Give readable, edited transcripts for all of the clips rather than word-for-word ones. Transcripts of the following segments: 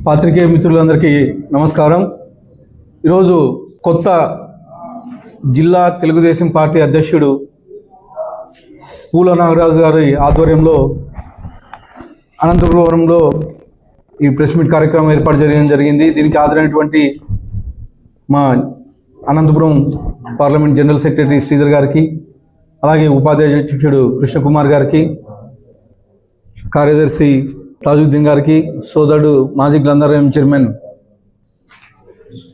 పాత్రికేయ మిత్రులందరికీ నమస్కారం. ఈరోజు కొత్త జిల్లా తెలుగుదేశం పార్టీ అధ్యక్షుడు పూల నాగరాజు గారి ఆధ్వర్యంలో అనంతపురంలో ఈ ప్రెస్ మీట్ కార్యక్రమం ఏర్పాటు చేయడం జరిగింది. దీనికి హాజరైనటువంటి మా Anantapur parliament general secretary Sridhar గారికి, అలాగే ఉపాధ్యక్షుడు కృష్ణకుమార్ గారికి, కార్యదర్శి తాజుద్దీన్ గారికి, సోదరుడు మాజీ గ్రంథాలయం చైర్మన్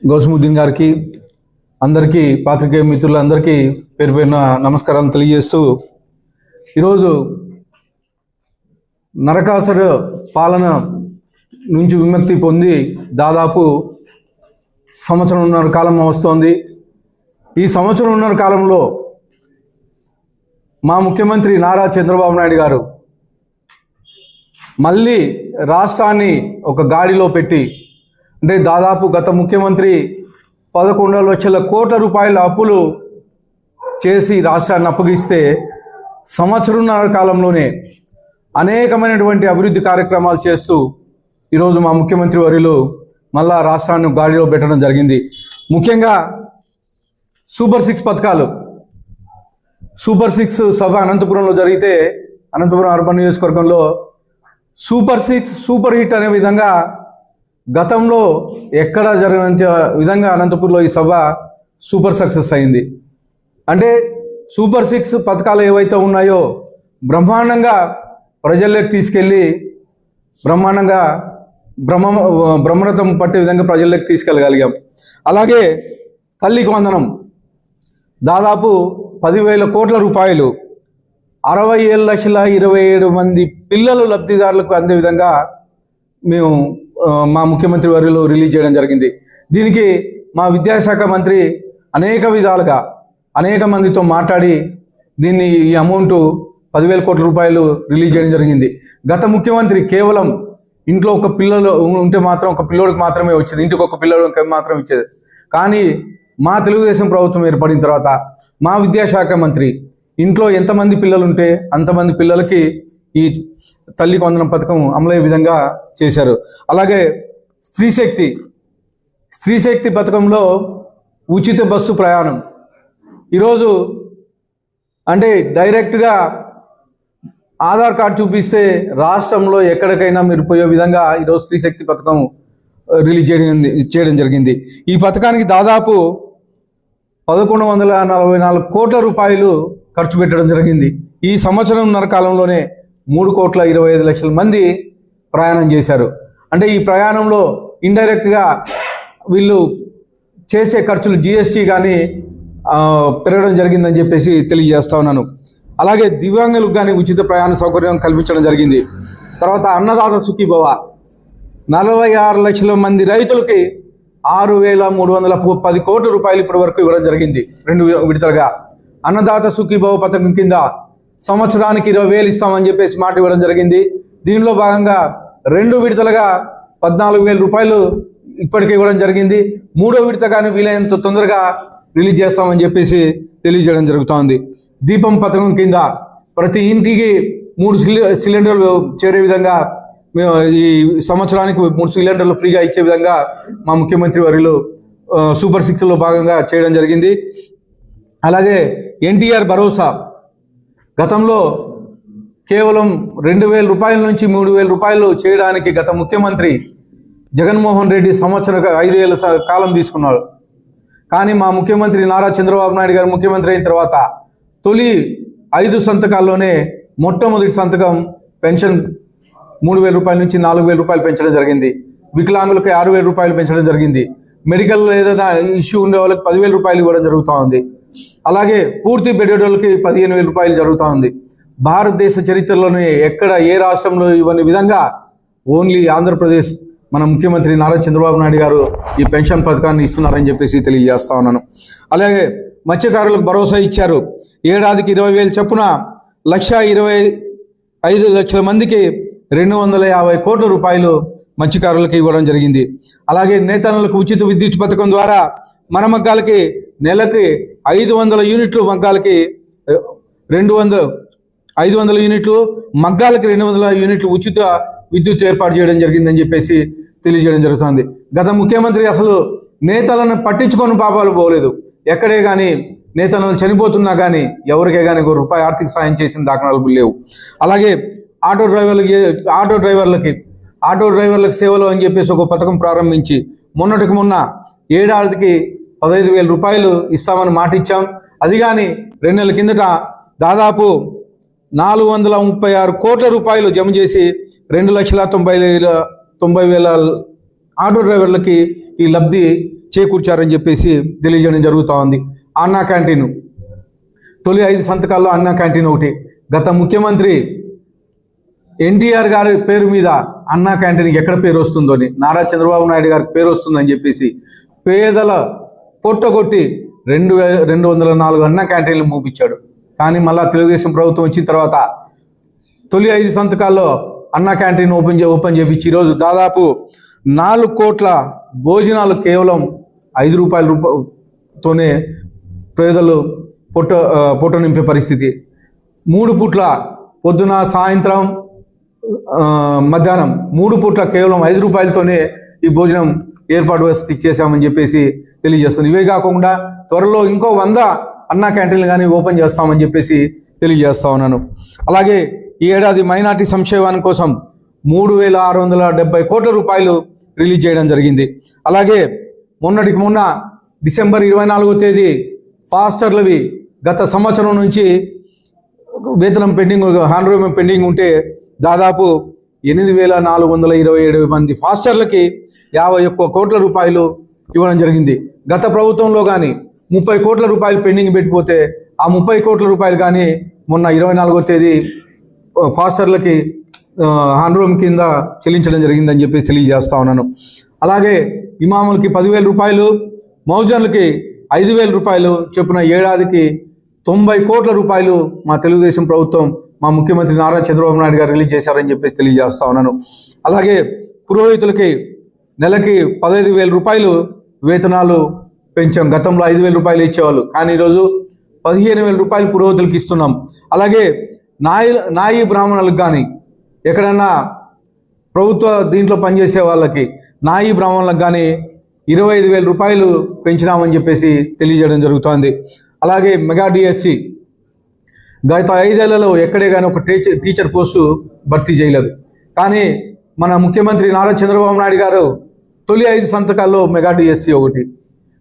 గౌసముద్దీన్ గారికి, అందరికీ పాత్రికేయ మిత్రులందరికీ పేరు పేరున నమస్కారాలు తెలియజేస్తూ, ఈరోజు నరకాసుర పాలన నుంచి విముక్తి పొంది దాదాపు సంవత్సరంన్నర కాలం వస్తోంది. ఈ సంవత్సరంన్నర కాలంలో మా ముఖ్యమంత్రి నారా చంద్రబాబు నాయుడు గారు మళ్ళీ రాష్ట్రాన్ని ఒక గాడిలో పెట్టి, అంటే దాదాపు గత ముఖ్యమంత్రి 11 లక్షల కోట్ల రూపాయల అప్పులు చేసి రాష్ట్రాన్ని అప్పగిస్తే సంవత్సరంన్నర కాలంలోనే అనేకమైనటువంటి అభివృద్ధి కార్యక్రమాలు చేస్తూ ఈరోజు మా ముఖ్యమంత్రి వర్యులు మళ్ళా రాష్ట్రాన్ని గాడిలో పెట్టడం జరిగింది. ముఖ్యంగా సూపర్ 6 పథకాలు. సూపర్ 6 సభ అనంతపురంలో జరిగితే, అనంతపురం అర్బన్ నియోజకవర్గంలో సూపర్ 6 సూపర్ హిట్ అనే విధంగా గతంలో ఎక్కడ జరిగినంత విధంగా అనంతపురంలో ఈ సభ సూపర్ సక్సెస్ అయింది. అంటే సూపర్ 6 పథకాలు ఏవైతే ఉన్నాయో బ్రహ్మాండంగా ప్రజల్లోకి తీసుకెళ్ళి బ్రహ్మాండంగా బ్రహ్మరథం పట్టే విధంగా ప్రజల్లోకి తీసుకెళ్ళగలిగాం. అలాగే తల్లికి వందనం దాదాపు 10,000 కోట్ల రూపాయలు 67,27,000 మంది పిల్లలు లబ్ధిదారులకు అందే విధంగా మేము మా ముఖ్యమంత్రి వర్యులు రిలీజ్ చేయడం జరిగింది. దీనికి మా విద్యాశాఖ మంత్రి అనేక విధాలుగా అనేక మందితో మాట్లాడి దీన్ని ఈ అమౌంట్ 10,000 కోట్ల రూపాయలు రిలీజ్ చేయడం జరిగింది. గత ముఖ్యమంత్రి కేవలం ఇంట్లో ఒక పిల్లలు ఉంటే మాత్రం ఒక పిల్లోడికి మాత్రమే వచ్చేది, ఇంటికి ఒక పిల్లోడికి మాత్రం ఇచ్చేది. కానీ మా తెలుగుదేశం ప్రభుత్వం ఏర్పడిన తర్వాత మా విద్యాశాఖ మంత్రి ఇంట్లో ఎంతమంది పిల్లలు ఉంటే అంతమంది పిల్లలకి ఈ తల్లికి వందనం పథకం అమలయ్యే విధంగా చేశారు. అలాగే స్త్రీశక్తి పథకంలో ఉచిత బస్సు ప్రయాణం. ఈరోజు అంటే డైరెక్ట్గా ఆధార్ కార్డు చూపిస్తే రాష్ట్రంలో ఎక్కడికైనా మీరు పోయే విధంగా ఈరోజు స్త్రీశక్తి పథకం రిలీజ్ చేయడం జరిగింది. ఈ పథకానికి దాదాపు 1,144 కోట్ల రూపాయలు ఖర్చు పెట్టడం జరిగింది. ఈ సంవత్సరంన్నర కాలంలోనే 3,25,00,000 మంది ప్రయాణం చేశారు. అంటే ఈ ప్రయాణంలో ఇండైరెక్ట్గా వీళ్ళు చేసే ఖర్చులు జిఎస్టీ కానీ పెరగడం జరిగిందని చెప్పేసి తెలియజేస్తా ఉన్నాను. అలాగే దివ్యాంగులకు కానీ ఉచిత ప్రయాణ సౌకర్యం కల్పించడం జరిగింది. తర్వాత అన్నదాత సుఖీభవ 46 లక్షల మంది రైతులకి 6,310 కోట్ల రూపాయలు ఇప్పటి వరకు ఇవ్వడం జరిగింది 2 విడతలుగా. అన్నదాత సుఖీభవ పథకం కింద సంవత్సరానికి 20,000 ఇస్తామని చెప్పేసి మాట ఇవ్వడం జరిగింది. దీనిలో భాగంగా 2 విడతలుగా 14,000 రూపాయలు ఇప్పటికే ఇవ్వడం జరిగింది. 3వ విడత కానీ వీలైనంత తొందరగా రిలీజ్ చేస్తామని చెప్పేసి తెలియజేయడం జరుగుతోంది. దీపం పథకం కింద ప్రతి ఇంటికి 3 సిలిండర్లు చేరే విధంగా మేము ఈ సంవత్సరానికి 3 సిలిండర్లు ఫ్రీగా ఇచ్చే విధంగా మా ముఖ్యమంత్రి వర్యులు సూపర్ 6లో భాగంగా చేయడం జరిగింది. అలాగే ఎన్టీఆర్ భరోసా గతంలో కేవలం 2,000 రూపాయల నుంచి 3,000 రూపాయలు చేయడానికి గత ముఖ్యమంత్రి జగన్మోహన్ రెడ్డి 5 ఏళ్ళ కాలం తీసుకున్నాడు. కానీ మా ముఖ్యమంత్రి నారా చంద్రబాబు నాయుడు గారు ముఖ్యమంత్రి అయిన తర్వాత తొలి 5 సంతకాల్లోనే మొట్టమొదటి సంతకం పెన్షన్ 3,000 రూపాయల నుంచి 4,000 రూపాయలు పెంచడం జరిగింది. వికలాంగులకు 6,000 రూపాయలు పెంచడం జరిగింది. మెడికల్ ఏదైనా ఇష్యూ ఉండే వాళ్ళకి 10,000 రూపాయలు ఇవ్వడం జరుగుతూ ఉంది. అలాగే పూర్తి బెడ్డోళ్ళకి 15,000 రూపాయలు జరుగుతూ ఉంది. భారతదేశ చరిత్రలోనే ఎక్కడ ఏ రాష్ట్రంలో ఇవ్వని విధంగా ఓన్లీ ఆంధ్రప్రదేశ్ మన ముఖ్యమంత్రి నారా చంద్రబాబు నాయుడు గారు ఈ పెన్షన్ పథకాన్ని ఇస్తున్నారని చెప్పేసి తెలియజేస్తా ఉన్నాను. అలాగే మత్స్యకారులకు భరోసా ఇచ్చారు. ఏడాదికి 20,000 చొప్పున 1,25,00,000 మందికి 250 కోట్ల రూపాయలు మత్స్యకారులకు ఇవ్వడం జరిగింది. అలాగే నేతన్నలకు ఉచిత విద్యుత్ పథకం ద్వారా మన మగ్గాలకి నెలకి 500 యూనిట్లు, మగ్గాలకి 500 యూనిట్లు, మగ్గాలకి 200 యూనిట్లు ఉచిత విద్యుత్ ఏర్పాటు చేయడం జరిగిందని చెప్పేసి తెలియజేయడం జరుగుతుంది. గత ముఖ్యమంత్రి అసలు నేతలను పట్టించుకొని పాపాలు పోలేదు. ఎక్కడే కానీ నేతలను చనిపోతున్నా కానీ ఎవరికే కానీ ₹1 ఆర్థిక సాయం చేసిన దాఖలాలు లేవు. అలాగే ఆటో డ్రైవర్లకి సేవలు అని చెప్పేసి ఒక పథకం ప్రారంభించి మొన్నటికి మొన్న ఏడాదికి ₹15,000 ఇస్తామని మాట ఇచ్చాం. అది కానీ 2 నెలల కిందట దాదాపు ₹436 కోట్ల జమ చేసి 2,90,000 ఆటో డ్రైవర్లకి ఈ లబ్ధి చేకూర్చారని చెప్పేసి తెలియజేయడం జరుగుతూ ఉంది. అన్నా క్యాంటీన్ తొలి 5 సంతకాల్లో అన్నా క్యాంటీన్ ఒకటి. గత ముఖ్యమంత్రి ఎన్టీఆర్ గారి పేరు మీద అన్నా క్యాంటీన్కి ఎక్కడ పేరు వస్తుందో అని, నారా చంద్రబాబు నాయుడు గారికి పేరు వస్తుందని చెప్పేసి పేదల పొట్టగొట్టి 204 అన్నా క్యాంటీన్లు మూపించాడు. కానీ మళ్ళా తెలుగుదేశం ప్రభుత్వం వచ్చిన తర్వాత తొలి 5 సంతకాల్లో అన్నా క్యాంటీన్ ఓపెన్ చేపించి ఈరోజు దాదాపు 4 కోట్ల భోజనాలు కేవలం ₹5తోనే పేదలు పొట్ట నింపే పరిస్థితి. 3 పూట్ల పొద్దున సాయంత్రం మధ్యాహ్నం 3 పూట్ల కేవలం ₹5తోనే ఈ భోజనం ఏర్పాటు చేశామని చెప్పేసి తెలియజేస్తుంది. ఇవే కాకుండా త్వరలో ఇంకో 100 అన్నా క్యాంటీన్లు కానీ ఓపెన్ చేస్తామని చెప్పేసి తెలియజేస్తా ఉన్నాను. అలాగే ఈ ఏడాది మైనార్టీ సంక్షేమానికి కోసం ₹3,670 కోట్ల రిలీజ్ చేయడం జరిగింది. అలాగే మొన్నటికి మొన్న డిసెంబర్ 24వ తేదీ ఫాస్టర్లవి గత సంవత్సరం నుంచి వేతనం పెండింగ్, హానరేరియం పెండింగ్ ఉంటే దాదాపు 8,427 మంది ఫాస్టర్లకి ₹51 కోట్ల ఇవ్వడం జరిగింది. గత ప్రభుత్వంలో కానీ ₹30 కోట్ల పెండింగ్ పెట్టిపోతే ఆ ₹30 కోట్ల కానీ మొన్న 24వ తేదీ ఫాస్టర్లకి హానరేరియం కింద చెల్లించడం జరిగిందని చెప్పేసి తెలియజేస్తా ఉన్నాను. అలాగే ఇమాములకి ₹10,000, మౌజన్లకి ₹5,000 చొప్పున ఏడాదికి ₹90 కోట్ల మా తెలుగుదేశం ప్రభుత్వం, మా ముఖ్యమంత్రి నారా చంద్రబాబు నాయుడు గారు రిలీజ్ చేశారని చెప్పేసి తెలియజేస్తా ఉన్నాను. అలాగే పురోహితులకి నెలకి ₹15,000 వేతనాలు పెంచాం. గతంలో ₹5,000 ఇచ్చేవాళ్ళు, కానీ ఈరోజు ₹15,000 పురోహితులకి ఇస్తున్నాం. అలాగే నాయి బ్రాహ్మణులకు కానీ ఎక్కడన్నా ప్రభుత్వ దీంట్లో పనిచేసే వాళ్ళకి నాయి బ్రాహ్మణులకు కానీ ₹25,000 పెంచినామని చెప్పేసి తెలియజేయడం జరుగుతోంది. అలాగే మెగా డిఎస్సి గత 5 ఏళ్లలో ఎక్కడే కానీ ఒక టీచర్ పోస్టు భర్తీ చేయలేదు. కానీ మన ముఖ్యమంత్రి నారా చంద్రబాబు నాయుడు గారు తొలి 5 సంతకాల్లో మెగా డిఎస్సి ఒకటి.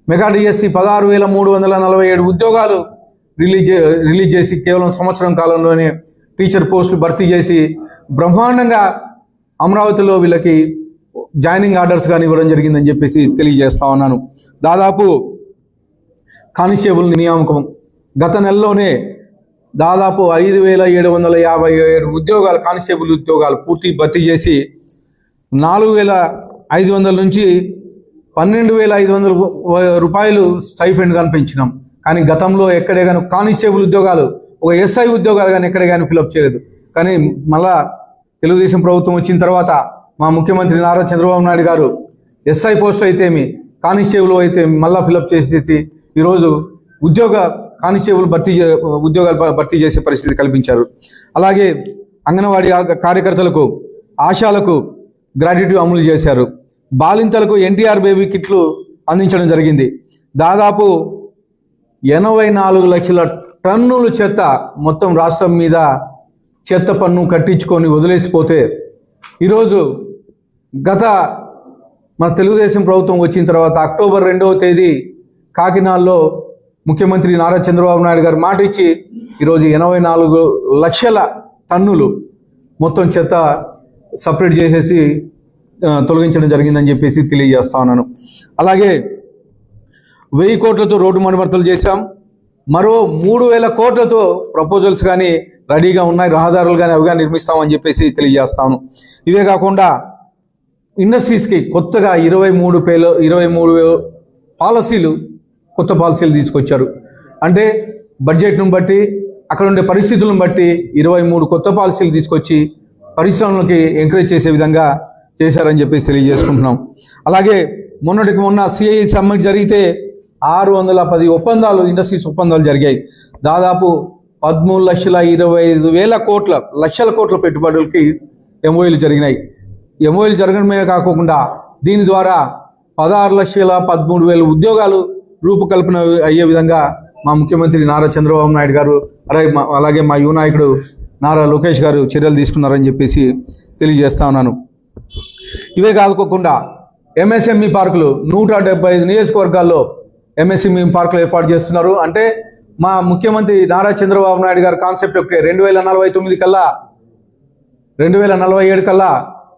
మెగా డిఎస్సి 16,347 ఉద్యోగాలు రిలీజ్ చేసి కేవలం సంవత్సరం కాలంలోనే టీచర్ పోస్టులు భర్తీ చేసి బ్రహ్మాండంగా అమరావతిలో వీళ్ళకి జాయినింగ్ ఆర్డర్స్ కానీ ఇవ్వడం జరిగిందని చెప్పేసి తెలియజేస్తా ఉన్నాను. దాదాపు కానిస్టేబుల్ నియామకం గత నెలలోనే దాదాపు 5,757 ఉద్యోగాలు, కానిస్టేబుల్ ఉద్యోగాలు పూర్తి భర్తీ చేసి 4,500 నుంచి 12,500 స్టైఫండ్ కానీ పెంచినాం. కానీ గతంలో ఎక్కడే కానీ కానిస్టేబుల్ ఉద్యోగాలు, ఒక ఎస్ఐ ఉద్యోగాలు కానీ ఎక్కడే కానీ ఫిలప్ చేయలేదు. కానీ మళ్ళా తెలుగుదేశం ప్రభుత్వం వచ్చిన తర్వాత మా ముఖ్యమంత్రి నారా చంద్రబాబు నాయుడు గారు ఎస్ఐ పోస్టు అయితేమి, కానిస్టేబుల్ అయితే మళ్ళా ఫిలప్ చేసేసి ఈరోజు కానిస్టేబుల్ ఉద్యోగాలు భర్తీ చేసే పరిస్థితి కల్పించారు. అలాగే అంగన్వాడీ కార్యకర్తలకు, ఆశాలకు గ్రాట్యుటీ అమలు చేశారు. బాలింతలకు ఎన్టీఆర్ బేబీ కిట్లు అందించడం జరిగింది. దాదాపు 84 లక్షల టన్నుల చెత్త మొత్తం రాష్ట్రం మీద చెత్త పన్ను కట్టించుకొని వదిలేసిపోతే ఈరోజు మన తెలుగుదేశం ప్రభుత్వం వచ్చిన తర్వాత అక్టోబర్ 2వ తేదీ కాకినాడలో ముఖ్యమంత్రి నారా చంద్రబాబు నాయుడు గారు మాట ఇచ్చి ఈరోజు 84 లక్షల టన్నులు మొత్తం చెత్త సపరేట్ చేసేసి తొలగించడం జరిగిందని చెప్పేసి తెలియజేస్తా ఉన్నాను. అలాగే 1000 కోట్లతో రోడ్డు మరమ్మతులు చేశాం. మరో 3,000 కోట్లతో ప్రపోజల్స్ కానీ రెడీగా ఉన్నాయి, రహదారులు కానీ అవి కానీ నిర్మిస్తామని చెప్పేసి తెలియజేస్తాను. ఇవే కాకుండా ఇండస్ట్రీస్కి కొత్తగా 23 కొత్త పాలసీలు తీసుకొచ్చారు. అంటే బడ్జెట్ను బట్టి, అక్కడ ఉండే పరిస్థితులను బట్టి 23 కొత్త పాలసీలు తీసుకొచ్చి పరిశ్రమలకి ఎంకరేజ్ చేసే విధంగా చేశారని చెప్పేసి తెలియజేసుకుంటున్నాం. అలాగే మొన్నటికి మొన్న సిఐ సమ్మిట్ జరిగితే 610 ఒప్పందాలు, ఇండస్ట్రీస్ ఒప్పందాలు జరిగాయి. దాదాపు 13,25,000 లక్షల కోట్ల పెట్టుబడులకి ఎంఓయూలు జరిగినాయి. ఎంఓఎల్ జరగడమే కాకుండా దీని ద్వారా 16,13,000 ఉద్యోగాలు రూపకల్పన అయ్యే విధంగా మా ముఖ్యమంత్రి నారా చంద్రబాబు నాయుడు గారు అలాగే మా యువ నాయకుడు నారా లోకేష్ గారు చర్యలు తీసుకున్నారని చెప్పేసి తెలియజేస్తా ఉన్నాను. ఇవే కాదుకోకుండా ఎంఎస్ఎంఈ పార్కులు 175 నియోజకవర్గాల్లో ఎంఎస్ఎంఈ పార్కులు ఏర్పాటు చేస్తున్నారు. అంటే మా ముఖ్యమంత్రి నారా చంద్రబాబు నాయుడు గారి కాన్సెప్ట్ ఒకటే, 2049 కల్లా 2047 కల్లా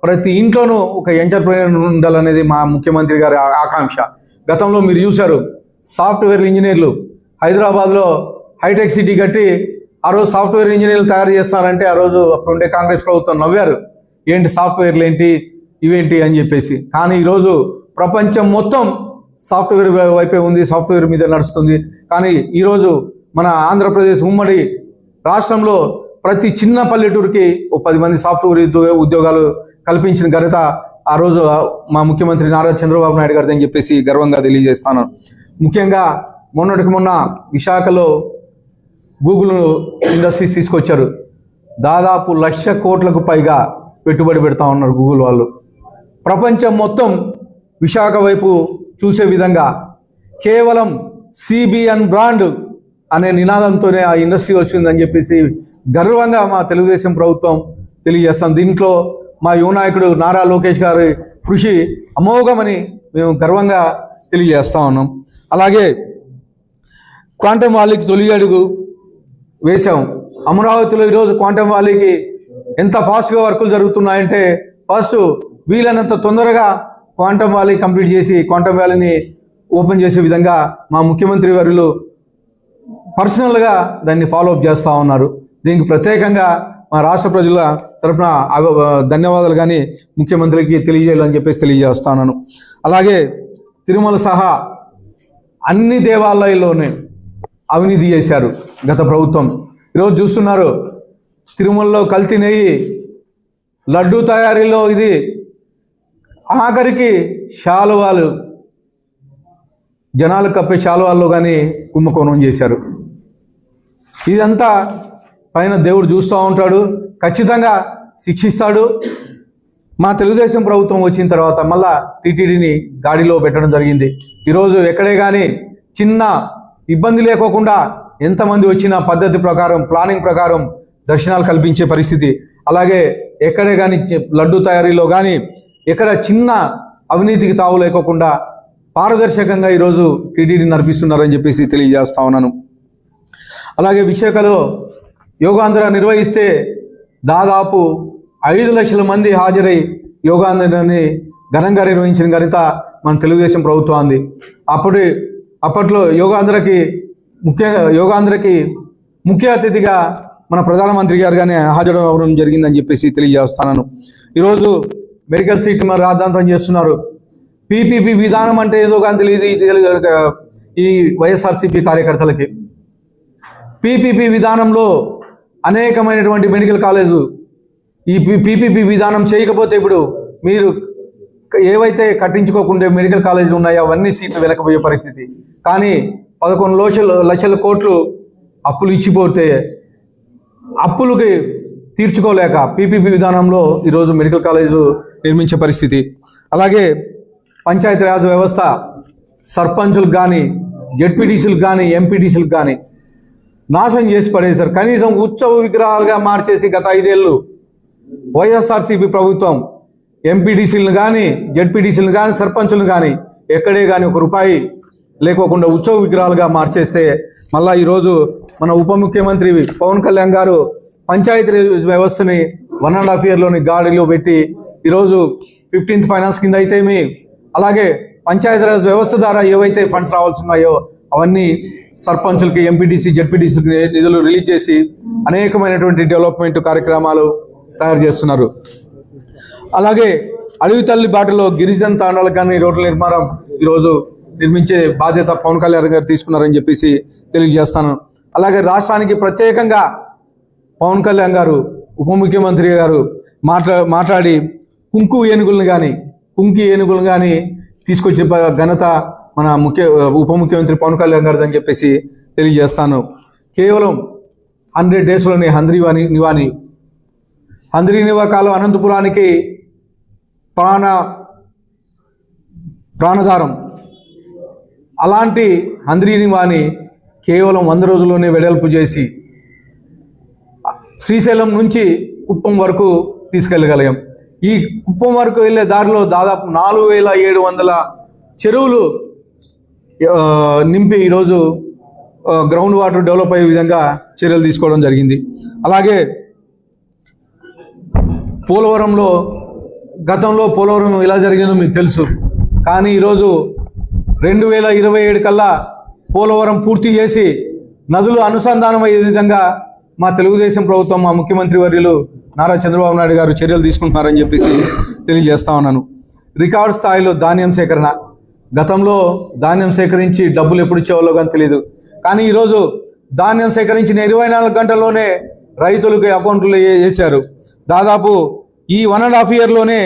ప్రతి ఇంట్లోనూ ఒక ఎంటర్ప్రైనర్ ఉండాలనేది మా ముఖ్యమంత్రి గారి ఆకాంక్ష. గతంలో మీరు చూశారు, సాఫ్ట్వేర్ ఇంజనీర్లు హైదరాబాద్లో హైటెక్ సిటీ కట్టి ఆ రోజు సాఫ్ట్వేర్ ఇంజనీర్లు తయారు చేస్తున్నారంటే ఆ రోజు అప్పుడుండే కాంగ్రెస్ ప్రభుత్వం నవ్వారు, ఏంటి సాఫ్ట్వేర్లు ఏంటి ఇవేంటి అని చెప్పేసి. కానీ ఈరోజు ప్రపంచం మొత్తం సాఫ్ట్వేర్ వైపే ఉంది, సాఫ్ట్వేర్ మీద నడుస్తుంది. కానీ ఈరోజు మన ఆంధ్రప్రదేశ్ ఉమ్మడి రాష్ట్రంలో ప్రతి చిన్న పల్లెటూరుకి 10 మంది సాఫ్ట్వేర్ ఉద్యోగాలు కల్పించిన ఘనత ఆ రోజు మా ముఖ్యమంత్రి నారా చంద్రబాబు నాయుడు గారిది అని చెప్పేసి గర్వంగా తెలియజేస్తాను. ముఖ్యంగా మొన్న విశాఖలో గూగుల్ ఇండస్ట్రీస్ తీసుకొచ్చారు. దాదాపు 1,00,000 కోట్లకు పైగా పెట్టుబడి పెడతా ఉన్నారు గూగుల్ వాళ్ళు. ప్రపంచం మొత్తం విశాఖ వైపు చూసే విధంగా కేవలం సిబిఎన్ బ్రాండ్ అనే నినాదంతోనే ఆ ఇండస్ట్రీ వచ్చిందని చెప్పేసి గర్వంగా మా తెలుగుదేశం ప్రభుత్వం తెలియజేస్తాం. దీంట్లో మా యువ నాయకుడు నారా లోకేష్ గారి కృషి అమోఘమని మేము గర్వంగా తెలియజేస్తా ఉన్నాం. అలాగే క్వాంటమ్ వ్యాలీకి తొలి అడుగు వేశాం. అమరావతిలో ఈరోజు క్వాంటమ్ వ్యాలీకి ఎంత ఫాస్ట్గా వర్కులు జరుగుతున్నాయంటే ఫస్ట్ వీలైనంత తొందరగా క్వాంటమ్ వ్యాలీ కంప్లీట్ చేసి క్వాంటమ్ వ్యాలీని ఓపెన్ చేసే విధంగా మా ముఖ్యమంత్రి వర్యులు పర్సనల్గా దాన్ని ఫాలోఅప్ చేస్తూ ఉన్నారు. దీనికి ప్రత్యేకంగా మా రాష్ట్ర ప్రజల తరఫున ధన్యవాదాలు కానీ ముఖ్యమంత్రికి తెలియజేయాలని చెప్పేసి తెలియజేస్తున్నాను. అలాగే తిరుమల సహా అన్ని దేవాలయాల్లోనే అవినీతి చేశారు గత ప్రభుత్వం. ఈరోజు చూస్తున్నారు, తిరుమలలో కల్తీ నెయ్యి, లడ్డూ తయారీలో ఇది, ఆఖరికి శాలువాలు, జనాలు కప్పే శాలువాల్లో కానీ కుంభకోణం చేశారు. ఇదంతా పైన దేవుడు చూస్తూ ఉంటాడు, ఖచ్చితంగా శిక్షిస్తాడు. మా తెలుగుదేశం ప్రభుత్వం వచ్చిన తర్వాత మళ్ళా టీటీడీని గాడిలో పెట్టడం జరిగింది. ఈరోజు ఎక్కడే కానీ చిన్న ఇబ్బంది లేకోకుండా ఎంతమంది వచ్చినా పద్ధతి ప్రకారం ప్లానింగ్ ప్రకారం దర్శనాలు కల్పించే పరిస్థితి. అలాగే ఎక్కడే కానీ లడ్డు తయారీలో కానీ ఎక్కడ చిన్న అవినీతికి తావు లేకోకుండా పారదర్శకంగా ఈరోజు టీటీడీ నడిపిస్తున్నారని చెప్పేసి తెలియజేస్తా ఉన్నాను. అలాగే విశాఖలో యోగాంధ్ర నిర్వహిస్తే దాదాపు 5 లక్షల మంది హాజరై యోగాంధ్రని ఘనంగా నిర్వహించిన ఘనత మన తెలుగుదేశం ప్రభుత్వాన్ని. అప్పట్లో యోగాంధ్రకి ముఖ్య అతిథిగా మన ప్రధానమంత్రి గారు కానీ హాజరవడం జరిగిందని చెప్పేసి తెలియజేస్తున్నాను. ఈరోజు మెడికల్ సీట్ మరి రాద్ధాంతం చేస్తున్నారు. పీపీపీ విధానం అంటే ఏదో కానీ తెలియదు ఈ వైఎస్ఆర్సీపీ కార్యకర్తలకి. పీపీపీ విధానంలో అనేకమైనటువంటి మెడికల్ కాలేజు ఈ పీపీపీ విధానం చేయకపోతే ఇప్పుడు మీరు ఏవైతే కట్టించుకోకుండా మెడికల్ కాలేజీలు ఉన్నాయో అవన్నీ సీట్లు వెనకపోయే పరిస్థితి. కానీ 11 లక్షల కోట్లు అప్పులు ఇచ్చిపోతే అప్పులకి తీర్చుకోలేక పీపీపీ విధానంలో ఈరోజు మెడికల్ కాలేజీలు నిర్మించే పరిస్థితి. అలాగే పంచాయతీరాజ్ వ్యవస్థ సర్పంచులకు కానీ జెడ్పీటీసీలకు కానీ ఎంపీటీసీలకు కానీ నాశనం చేసి పడేశారు. కనీసం ఉత్సవ విగ్రహాలుగా మార్చేసి గత 5 ఏళ్ళు వైఎస్ఆర్సీపీ ప్రభుత్వం ఎంపీటీసీలను కానీ జెడ్పీటీసీలను కానీ సర్పంచులను కానీ ఎక్కడే కానీ 1 రూపాయి లేకోకుండా ఉత్సవ విగ్రహాలుగా మార్చేస్తే మళ్ళీ ఈరోజు మన ఉప ముఖ్యమంత్రి పవన్ కళ్యాణ్ గారు పంచాయతీ వ్యవస్థని 1.5 ఇయర్లోని గాడిలో పెట్టి ఈరోజు 15th ఫైనాన్స్ కింద అయితే అలాగే పంచాయతీరాజ్ వ్యవస్థ ద్వారా ఏవైతే ఫండ్స్ రావాల్సి ఉన్నాయో అవన్నీ సర్పంచులకి ఎంపీటీసీ జెడ్పీటీసీకి నిధులు రిలీజ్ చేసి అనేకమైనటువంటి డెవలప్మెంట్ కార్యక్రమాలు తయారు చేస్తున్నారు. అలాగే అడవి తల్లి బాటలో గిరిజన తాండాలకు కానీ రోడ్ల నిర్మాణం ఈరోజు నిర్మించే బాధ్యత పవన్ కళ్యాణ్ గారు తీసుకున్నారని చెప్పేసి తెలియజేస్తాను. అలాగే రాష్ట్రానికి ప్రత్యేకంగా పవన్ కళ్యాణ్ గారు ఉప ముఖ్యమంత్రి గారు మాట్లాడి కుంకి ఏనుగులను కానీ తీసుకొచ్చే ఘనత మన ఉప ముఖ్యమంత్రి పవన్ కళ్యాణ్ గారిది అని చెప్పేసి తెలియజేస్తాను. కేవలం 100 డేస్లోనే హంద్రీ నివా కాలం అనంతపురానికి ప్రాణధారం. అలాంటి హంద్రీని వాణి కేవలం 100 రోజుల్లోనే వెడల్పు చేసి శ్రీశైలం నుంచి కుప్పం వరకు తీసుకెళ్ళగలిగాం. ఈ కుప్పం వరకు వెళ్ళే దారిలో దాదాపు 4700 చెరువులు నింపి ఈరోజు గ్రౌండ్ వాటర్ డెవలప్ అయ్యే విధంగా చర్యలు తీసుకోవడం జరిగింది. అలాగే పోలవరంలో గతంలో పోలవరం ఎలా జరిగిందో మీకు తెలుసు. కానీ ఈరోజు 2027 కల్లా పోలవరం పూర్తి చేసి నదులు అనుసంధానం అయ్యే విధంగా మా తెలుగుదేశం ప్రభుత్వం, మా ముఖ్యమంత్రి వర్యులు నారా చంద్రబాబు నాయుడు గారు చర్యలు తీసుకుంటున్నారని చెప్పేసి తెలియజేస్తా ఉన్నాను. రికార్డు స్థాయిలో ధాన్యం సేకరణ. గతంలో ధాన్యం సేకరించి డబ్బులు ఎప్పుడు ఇచ్చేవాళ్ళో కానీ తెలియదు. కానీ ఈరోజు ధాన్యం సేకరించిన 24 గంటల్లోనే రైతులకి అకౌంట్లు వేశారు. దాదాపు ఈ 1.5 ఇయర్లోనే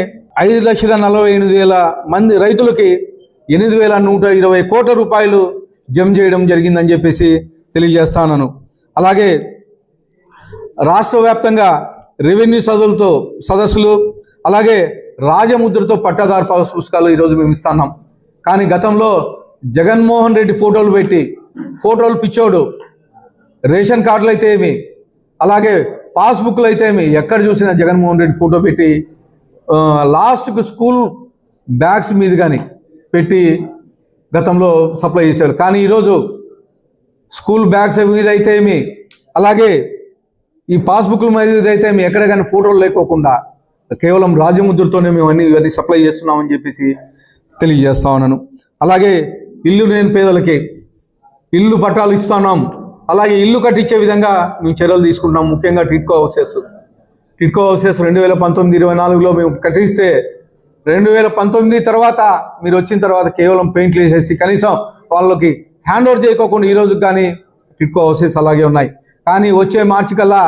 5,48,000 మంది రైతులకి 8,120 కోట్ల రూపాయలు జమ చేయడం జరిగిందని చెప్పేసి తెలియజేస్తాను. అలాగే రాష్ట్ర వ్యాప్తంగా రెవెన్యూ సదస్సులు, అలాగే రాజముద్రతో పట్టాదారు పుస్తకాలు ఈరోజు మేము ఇస్తున్నాం. కానీ గతంలో జగన్మోహన్ రెడ్డి ఫోటోలు పెట్టి, ఫోటోలు పిచ్చోడు, రేషన్ కార్డులు అయితే ఏమి, అలాగే పాస్బుక్లు అయితే ఏమి, ఎక్కడ చూసినా జగన్మోహన్ రెడ్డి ఫోటో పెట్టి లాస్ట్కు స్కూల్ బ్యాగ్స్ మీద కానీ పెట్టి గతంలో సప్లై చేశారు. కానీ ఈరోజు స్కూల్ బ్యాగ్స్ మీద అయితే ఏమి, అలాగే ఈ పాస్బుక్ల మీద అయితే ఏమి, ఎక్కడ కానీ ఫోటోలు లేకోకుండా కేవలం రాజముద్రతోనే మేము ఇవన్నీ సప్లై చేస్తున్నామని చెప్పేసి తెలియజేస్తా ఉన్నాను. అలాగే ఇల్లు లేని పేదలకి ఇల్లు పట్టాలు ఇస్తున్నాం. అలాగే ఇల్లు కట్టించే విధంగా మేము చర్యలు తీసుకుంటున్నాం. ముఖ్యంగా టిడ్కో హౌసెస్ 2019-24లో మేము కట్టిస్తే 2019 తర్వాత మీరు వచ్చిన తర్వాత కేవలం పెయింట్లు వేసేసి కనీసం వాళ్ళకి హ్యాండ్ ఓవర్ చేయకోకుండా ఈరోజు కానీ టిడ్కో హౌసెస్ అలాగే ఉన్నాయి. కానీ వచ్చే మార్చి కల్లా,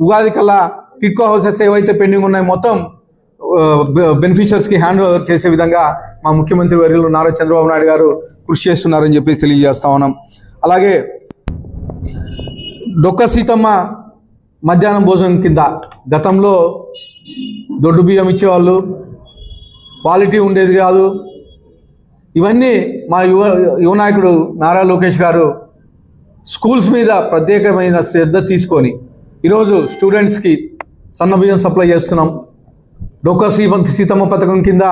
ఉగాది కల్లా టిడ్కో హౌసెస్ ఏవైతే పెండింగ్ ఉన్నాయి మొత్తం బెనిఫిషియర్స్కి హ్యాండ్ ఓవర్ చేసే విధంగా మా ముఖ్యమంత్రి వర్యులు నారా చంద్రబాబు నాయుడు గారు కృషి చేస్తున్నారని చెప్పేసి తెలియజేస్తా ఉన్నాం. అలాగే డొక్క సీతమ్మ మధ్యాహ్నం భోజనం కింద గతంలో దొడ్డు బియ్యం ఇచ్చేవాళ్ళు, క్వాలిటీ ఉండేది కాదు. ఇవన్నీ మా యువ నాయకుడు నారా లోకేష్ గారు స్కూల్స్ మీద ప్రత్యేకమైన శ్రద్ధ తీసుకొని ఈరోజు స్టూడెంట్స్కి సన్న బియ్యం సప్లై చేస్తున్నాం. డొక్క సీతమ్మ పథకం కింద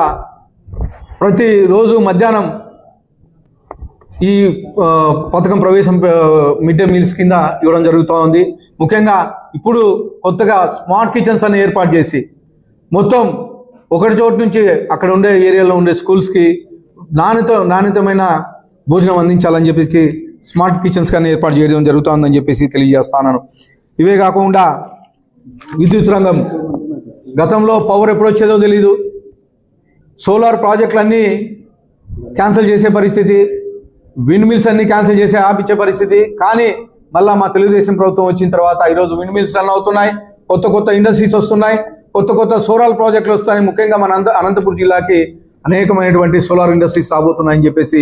ప్రతిరోజు మధ్యాహ్నం ఈ పథకం ప్రవేశం మిడ్ డే మీల్స్ కింద ఇవ్వడం జరుగుతూ ఉంది. ముఖ్యంగా ఇప్పుడు కొత్తగా స్మార్ట్ కిచెన్స్ అని ఏర్పాటు చేసి మొత్తం ఒకటి చోటు నుంచి అక్కడ ఉండే ఏరియాలో ఉండే స్కూల్స్కి నాణ్యతమైన భోజనం అందించాలని చెప్పేసి స్మార్ట్ కిచెన్స్ కానీ ఏర్పాటు చేయడం జరుగుతుందని చెప్పేసి తెలియజేస్తున్నాను. ఇవే కాకుండా విద్యుత్ రంగం, గతంలో పవర్ ఎప్పుడు వచ్చేదో తెలీదు, సోలార్ ప్రాజెక్టులన్నీ క్యాన్సిల్ చేసే పరిస్థితి, విండ్ మిల్స్ అన్ని క్యాన్సిల్ చేసి ఆపించే పరిస్థితి. కానీ మళ్ళీ మా తెలుగుదేశం ప్రభుత్వం వచ్చిన తర్వాత ఈరోజు విండ్ మిల్స్ రన్ అవుతున్నాయి, కొత్త ఇండస్ట్రీస్ వస్తున్నాయి, కొత్త సోలార్ ప్రాజెక్టులు వస్తున్నాయి. ముఖ్యంగా మన అనంతపురం జిల్లాకి అనేకమైనటువంటి సోలార్ ఇండస్ట్రీస్ రాబోతున్నాయని చెప్పేసి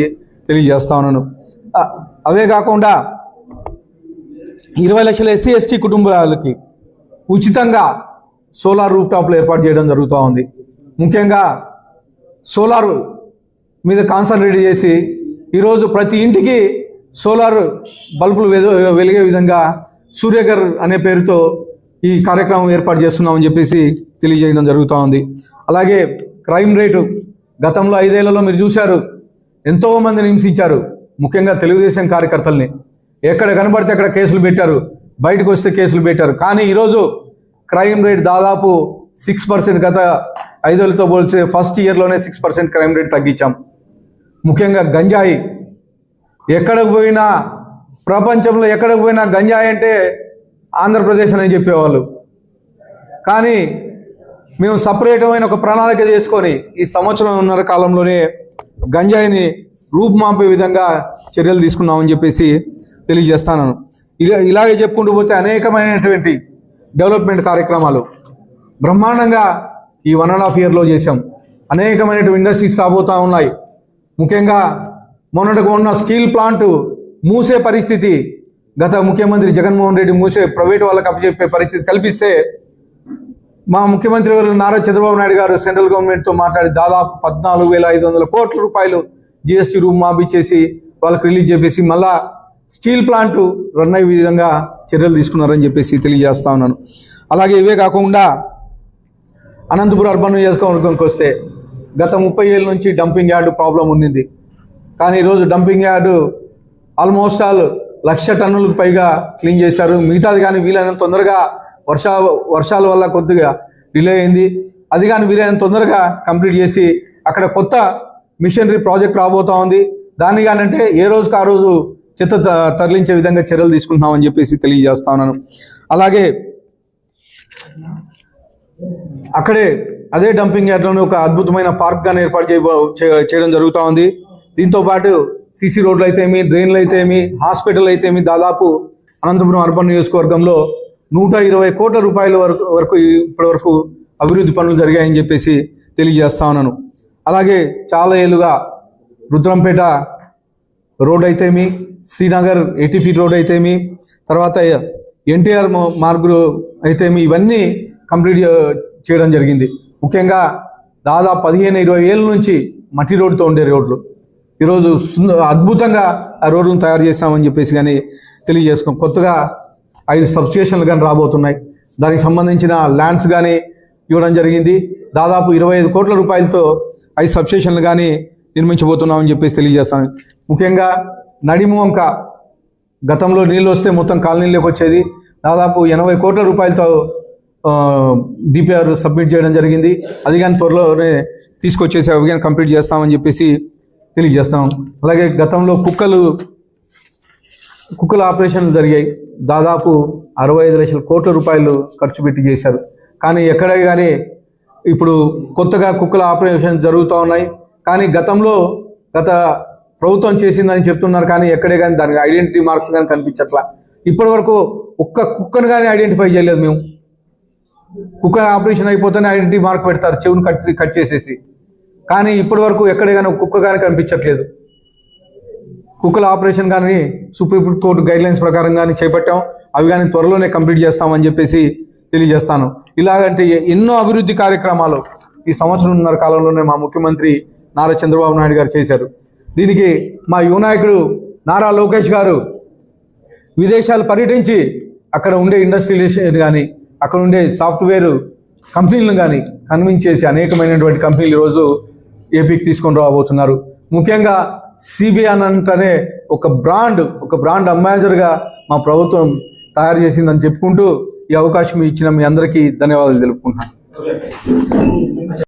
తెలియజేస్తా ఉన్నాను. అవే కాకుండా 20 లక్షల SC ST కుటుంబాలకి ఉచితంగా సోలార్ రూఫ్ టాప్లు ఏర్పాటు చేయడం జరుగుతూ ఉంది. ముఖ్యంగా సోలార్ మీద కాన్సన్ట్రేట్ చేసి ఈరోజు ప్రతి ఇంటికి సోలార్ బల్బులు వెలిగే విధంగా సూర్యఘర్ అనే పేరుతో ఈ కార్యక్రమం ఏర్పాటు చేస్తున్నామని చెప్పేసి తెలియజేయడం జరుగుతూ ఉంది. అలాగే క్రైమ్ రేటు గతంలో 5 ఏళ్లలో మీరు చూశారు, ఎంతోమందిని హింసించారు, ముఖ్యంగా తెలుగుదేశం కార్యకర్తల్ని. ఎక్కడ కనబడితే అక్కడ కేసులు పెట్టారు, బయటకు వస్తే కేసులు పెట్టారు. కానీ ఈరోజు క్రైమ్ రేట్ దాదాపు 6%, గత 5 ఏళ్లతో పోల్చే ఫస్ట్ ఇయర్లోనే 6% క్రైమ్ రేట్ తగ్గించాం. ముఖ్యంగా గంజాయి, ఎక్కడికి పోయినా ప్రపంచంలో ఎక్కడికి పోయినా గంజాయి అంటే ఆంధ్రప్రదేశ్ అని చెప్పేవాళ్ళు. కానీ మేము సపరేటమైన ఒక ప్రణాళిక చేసుకొని ఈ సంవత్సరంన్నర కాలంలోనే గంజాయిని రూపుమాపే విధంగా చర్యలు తీసుకున్నామని చెప్పేసి తెలియజేస్తాను. ఇలాగే చెప్పుకుంటూ పోతే అనేకమైనటువంటి డెవలప్మెంట్ కార్యక్రమాలు బ్రహ్మాండంగా ఈ 1.5 ఇయర్లో చేశాం. అనేకమైనటువంటి ఇండస్ట్రీస్ రాబోతూ ఉన్నాయి. ముఖ్యంగా మొన్నటికి ఉన్న స్టీల్ ప్లాంట్ మూసే పరిస్థితి గత ముఖ్యమంత్రి జగన్మోహన్ రెడ్డి ప్రైవేట్ వాళ్ళకి అప్పచెప్పే పరిస్థితి కల్పిస్తే మా ముఖ్యమంత్రి గారు నారా చంద్రబాబు నాయుడు గారు సెంట్రల్ గవర్నమెంట్తో మాట్లాడి దాదాపు 14,500 కోట్ల రూపాయలు జిఎస్టీ మాఫీ చేసి వాళ్ళకి రిలీజ్ చేసి మళ్ళా స్టీల్ ప్లాంట్ రన్ అయ్యే విధంగా చర్యలు తీసుకున్నారని చెప్పేసి తెలియజేస్తా ఉన్నాను. అలాగే ఇవే కాకుండా అనంతపురం అర్బన్ నియోజకవర్గంకి వస్తే గత 30 ఏళ్ళ నుంచి డంపింగ్ యార్డు ప్రాబ్లం ఉండింది. కానీ ఈరోజు డంపింగ్ యార్డు ఆల్మోస్ట్ 1,00,000 టన్నులకు పైగా క్లీన్ చేశారు. మిగతాది కానీ వీలైనంత తొందరగా వర్షాల వల్ల కొద్దిగా డిలే అయింది. అది కానీ వీలైనంత తొందరగా కంప్లీట్ చేసి అక్కడ కొత్త మిషనరీ ప్రాజెక్ట్ రాబోతూ ఉంది. దాన్ని కానంటే ఏ రోజుకి ఆ రోజు చెత్త తరలించే విధంగా చర్యలు తీసుకుంటున్నామని చెప్పేసి తెలియజేస్తా ఉన్నాను. అలాగే అక్కడే అదే డంపింగ్ యార్డ్లోనే ఒక అద్భుతమైన పార్క్ గానే ఏర్పాటు చేయడం జరుగుతూ ఉంది. దీంతోపాటు సీసీ రోడ్లు అయితేమి, డ్రైన్లు అయితేమి, హాస్పిటల్ అయితేమి దాదాపు అనంతపురం అర్బన్ నియోజకవర్గంలో 120 కోట్ల రూపాయల వరకు ఇప్పటి వరకు అభివృద్ధి పనులు జరిగాయని చెప్పేసి తెలియజేస్తా ఉన్నాను. అలాగే చాలా ఏళ్ళుగా రుద్రంపేట రోడ్ అయితేమి, శ్రీనగర్ 80 ఫీట్ రోడ్ అయితేమి, తర్వాత ఎన్టీఆర్ మార్గులు అయితేమి ఇవన్నీ కంప్లీట్ చేయడం జరిగింది. ముఖ్యంగా దాదాపు 15-20 ఏళ్ళ నుంచి మట్టి రోడ్డుతో ఉండే రోడ్లు ఈరోజు అద్భుతంగా ఆ రోడ్లను తయారు చేస్తామని చెప్పేసి కానీ తెలియజేసుకోం. కొత్తగా 5 సబ్స్టేషన్లు కానీ రాబోతున్నాయి. దానికి సంబంధించిన ల్యాండ్స్ కానీ ఇవ్వడం జరిగింది. దాదాపు 25 కోట్ల రూపాయలతో 5 సబ్స్టేషన్లు కానీ నిర్మించబోతున్నామని చెప్పేసి తెలియజేస్తాను. ముఖ్యంగా నడిమువంక గతంలో నీళ్ళు వస్తే మొత్తం కాలనీలోకి వచ్చేది. దాదాపు 80 కోట్ల రూపాయలతో డిపిఆర్ సబ్మిట్ చేయడం జరిగింది. అది కానీ త్వరలోనే తీసుకొచ్చేసి అవి కానీ కంప్లీట్ చేస్తామని చెప్పేసి తెలియజేస్తాం. అలాగే గతంలో కుక్కల ఆపరేషన్లు జరిగాయి. దాదాపు 65 లక్షల కోట్ల రూపాయలు ఖర్చు పెట్టి చేశారు. కానీ ఎక్కడ కానీ ఇప్పుడు కొత్తగా కుక్కల ఆపరేషన్ జరుగుతూ ఉన్నాయి. కానీ గత ప్రభుత్వం చేసిందని చెప్తున్నారు. కానీ ఎక్కడే కానీ దానికి ఐడెంటిటీ మార్క్స్ కానీ కనిపించట్లా. ఇప్పటి వరకు ఒక్క కుక్కను కానీ ఐడెంటిఫై చేయలేదు మేము. కుక్క ఆపరేషన్ అయిపోతేనే ఐడెంటిటీ మార్క్ పెడతారు చెవును కట్ చేసేసి. కానీ ఇప్పటి వరకు ఎక్కడే కానీ కుక్క కానీ కనిపించట్లేదు. కుక్కల ఆపరేషన్ కానీ సుప్రీంకోర్టు గైడ్లైన్స్ ప్రకారం కానీ చేపట్టాం. అవి కానీ త్వరలోనే కంప్లీట్ చేస్తామని చెప్పేసి తెలియజేస్తాను. ఇలాగంటే ఎన్నో అభివృద్ధి కార్యక్రమాలు ఈ సంవత్సరంన్నర కాలంలోనే మా ముఖ్యమంత్రి నారా చంద్రబాబు నాయుడు గారు చేశారు. దీనికి మా యువ నాయకుడు నారా లోకేష్ గారు విదేశాలు పర్యటించి అక్కడ ఉండే ఇండస్ట్రియల్ కానీ అక్కడ ఉండే సాఫ్ట్వేర్ కంపెనీలను కానీ కన్విన్స్ చేసి అనేకమైనటువంటి కంపెనీలు ఈరోజు ఏపీకి తీసుకొని రాబోతున్నారు. ముఖ్యంగా సిబిఎన్ అంటేనే ఒక బ్రాండ్ అంబాసిడర్గా మా ప్రభుత్వం తయారు చేసిందని చెప్పుకుంటూ ఈ అవకాశం ఇచ్చిన మీ అందరికీ ధన్యవాదాలు తెలుపుకుంటున్నాను.